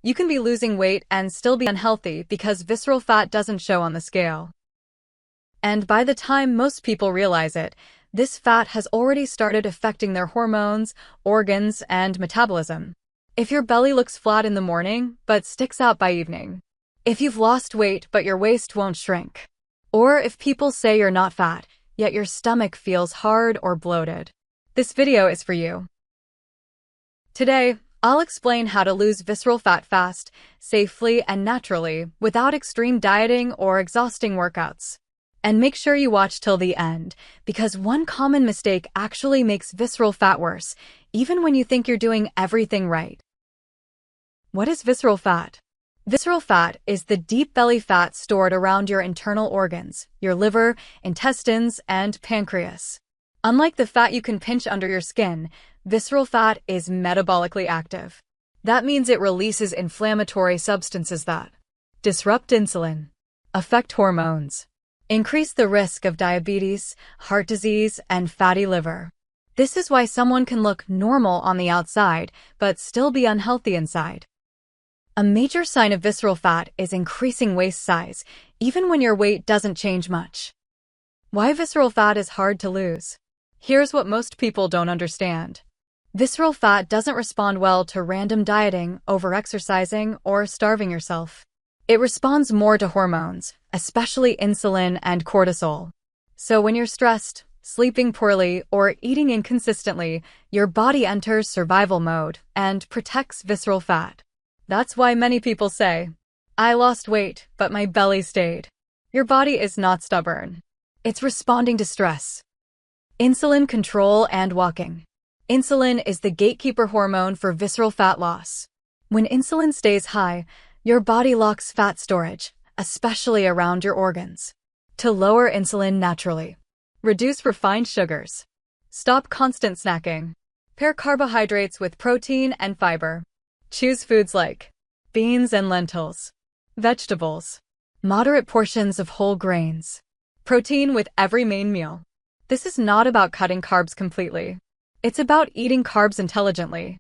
You can be losing weight and still be unhealthy because visceral fat doesn't show on the scale. And by the time most people realize it, this fat has already started affecting their hormones, organs, and metabolism. If your belly looks flat in the morning but sticks out by evening, if you've lost weight but your waist won't shrink, or if people say you're not fat, yet your stomach feels hard or bloated, this video is for you. Today, I'll explain how to lose visceral fat fast, safely, and naturally without extreme dieting or exhausting workouts. And make sure you watch till the end, because one common mistake actually makes visceral fat worse, even when you think you're doing everything right. What is visceral fat? Visceral fat is the deep belly fat stored around your internal organs, your liver, intestines, and pancreas. Unlike the fat you can pinch under your skin, visceral fat is metabolically active. That means it releases inflammatory substances that disrupt insulin, affect hormones, increase the risk of diabetes, heart disease, and fatty liver. This is why someone can look normal on the outside, but still be unhealthy inside. A major sign of visceral fat is increasing waist size, even when your weight doesn't change much. Why visceral fat is hard to lose? Here's what most people don't understand. Visceral fat doesn't respond well to random dieting, overexercising, or starving yourself. It responds more to hormones, especially insulin and cortisol. So when you're stressed, sleeping poorly, or eating inconsistently, your body enters survival mode and protects visceral fat. That's why many people say, "I lost weight, but my belly stayed." Your body is not stubborn. It's responding to stress. Insulin control and walking. Insulin is the gatekeeper hormone for visceral fat loss. When insulin stays high, your body locks fat storage, especially around your organs. To lower insulin naturally, reduce refined sugars. Stop constant snacking. Pair carbohydrates with protein and fiber. Choose foods like beans and lentils, vegetables, moderate portions of whole grains, protein with every main meal. This is not about cutting carbs completely. It's about eating carbs intelligently.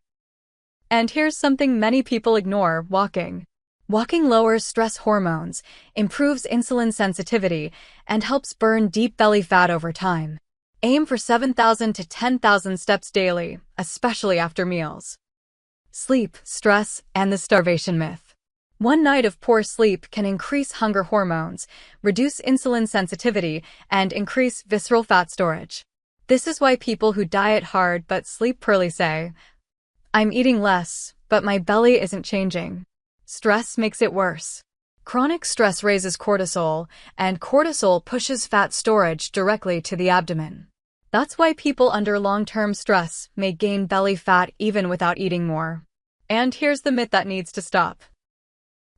And here's something many people ignore: walking. Walking lowers stress hormones, improves insulin sensitivity, and helps burn deep belly fat over time. Aim for 7,000 to 10,000 steps daily, especially after meals. Sleep, stress, and the starvation myth. One night of poor sleep can increase hunger hormones, reduce insulin sensitivity, and increase visceral fat storage. This is why people who diet hard but sleep poorly say, "I'm eating less, but my belly isn't changing." Stress makes it worse. Chronic stress raises cortisol, and cortisol pushes fat storage directly to the abdomen. That's why people under long-term stress may gain belly fat even without eating more. And here's the myth that needs to stop.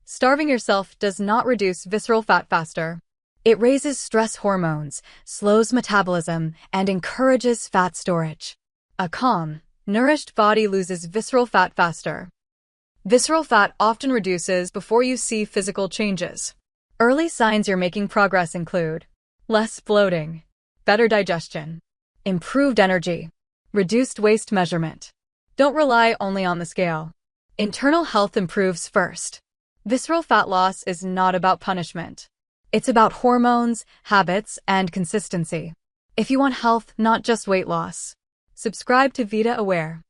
Starving yourself does not reduce visceral fat faster. It raises stress hormones, slows metabolism, and encourages fat storage. A calm, nourished body loses visceral fat faster. Visceral fat often reduces before you see physical changes. Early signs you're making progress include less bloating, better digestion, improved energy, reduced waist measurement. Don't rely only on the scale. Internal health improves first. Visceral fat loss is not about punishment. It's about hormones, habits, and consistency. If you want health, not just weight loss, subscribe to VitaAware.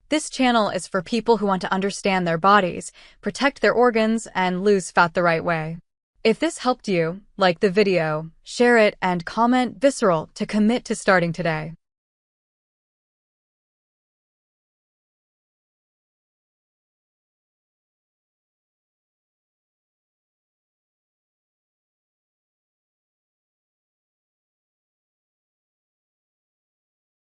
This channel is for people who want to understand their bodies, protect their organs, and lose fat the right way. If this helped you, like the video, share it, and comment Visceral to commit to starting today.